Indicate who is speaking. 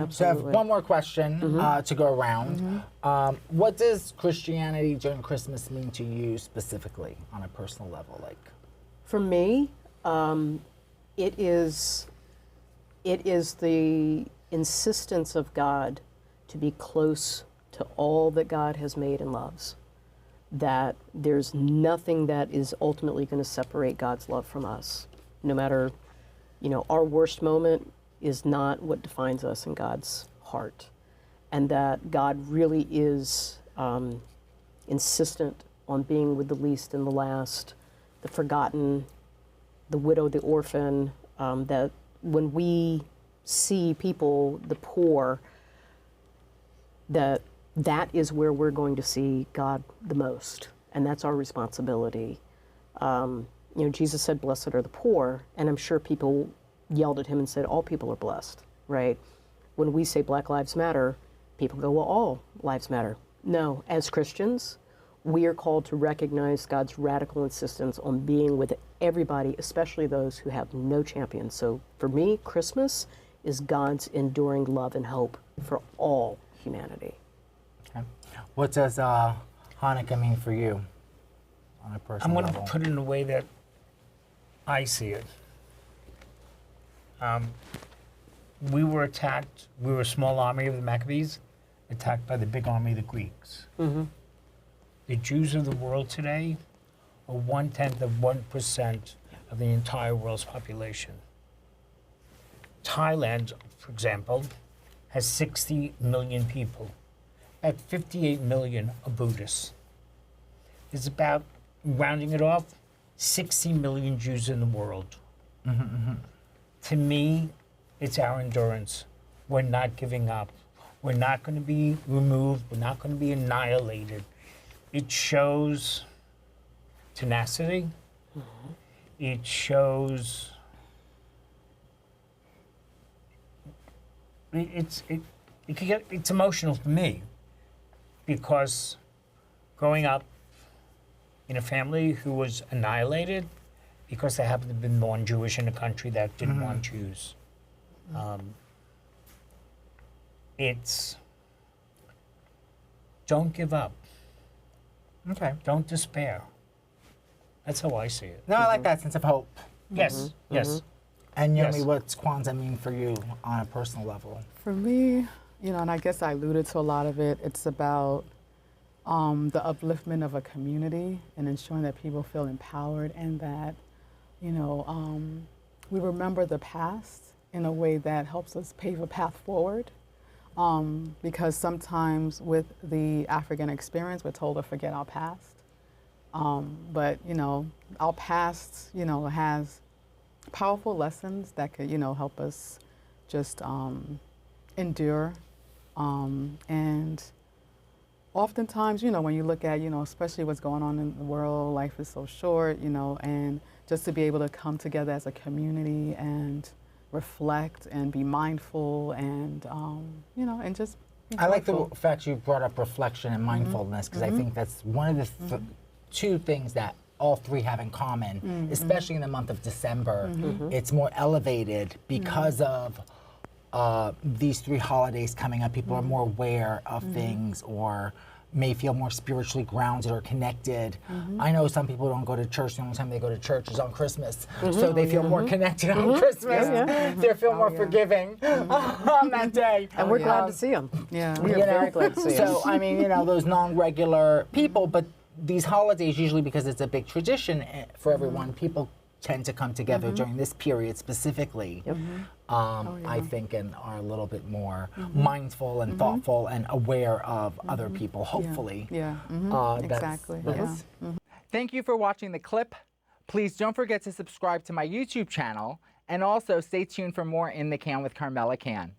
Speaker 1: So I have one more question to go around. What does Christianity during Christmas mean to you specifically on a personal level? Like,
Speaker 2: for me, it is the insistence of God to be close to all that God has made and loves. That there's nothing that is ultimately going to separate God's love from us. No matter, our worst moment is not what defines us in God's heart. And that God really is insistent on being with the least and the last, the forgotten, the widow, the orphan, that when we see people, the poor, that is where we're going to see God the most. And that's our responsibility. Jesus said, blessed are the poor, and I'm sure people yelled at him and said, all people are blessed, right? When we say Black Lives Matter, people go, well, all lives matter. No, as Christians, we are called to recognize God's radical insistence on being with everybody, especially those who have no champion. So for me, Christmas is God's enduring love and hope for all humanity.
Speaker 1: okay. What does Hanukkah mean for you on a personal
Speaker 3: I'm
Speaker 1: level?
Speaker 3: going to put it in a way that I see it. We were attacked. We were a small army of the Maccabees, attacked by the big army of the Greeks. The Jews of the world today are 1/10 of 1% of the entire world's population. Thailand, for example, has 60 million people. At 58 million are Buddhists. There's about, rounding it off, 60 million Jews in the world. To me, it's our endurance. We're not giving up. We're not going to be removed. We're not going to be annihilated. It shows tenacity. It shows it's emotional for me because growing up in a family who was annihilated because they happened to have been born Jewish in a country that didn't want Jews. It's don't give up.
Speaker 1: Okay.
Speaker 3: Don't despair. That's how I see it.
Speaker 1: No, I like that sense of hope.
Speaker 3: Yes, yes.
Speaker 1: And Yomi,
Speaker 3: Yes.
Speaker 1: what's Kwanzaa mean for you on a personal level?
Speaker 4: For me, and I guess I alluded to a lot of it, it's about the upliftment of a community and ensuring that people feel empowered and that, we remember the past in a way that helps us pave a path forward. Because sometimes with the African experience, we're told to forget our past. But, our past, has powerful lessons that could, help us just endure. And oftentimes, when you look at, especially what's going on in the world, life is so short, and just to be able to come together as a community and reflect and be mindful and, and just be
Speaker 1: I like
Speaker 4: joyful.
Speaker 1: the fact you brought up reflection and mindfulness because I think that's one of the two things that all three have in common, especially in the month of December. It's more elevated because of these three holidays coming up. People are more aware of things or may feel more spiritually grounded or connected. I know some people don't go to church. The only time they go to church is on Christmas. So they feel more connected on Christmas. They feel more forgiving on that day.
Speaker 2: And we're glad to see them.
Speaker 4: Yeah.
Speaker 2: We are very glad to see them.
Speaker 1: So, I mean, those non-regular people, but these holidays, usually because it's a big tradition for everyone, people tend to come together during this period specifically, I think, and are a little bit more mindful and thoughtful and aware of other people, hopefully.
Speaker 4: Exactly.
Speaker 1: Thank you for watching the clip. Please don't forget to subscribe to my YouTube channel, and also stay tuned for more In the Can with Carmella Cann.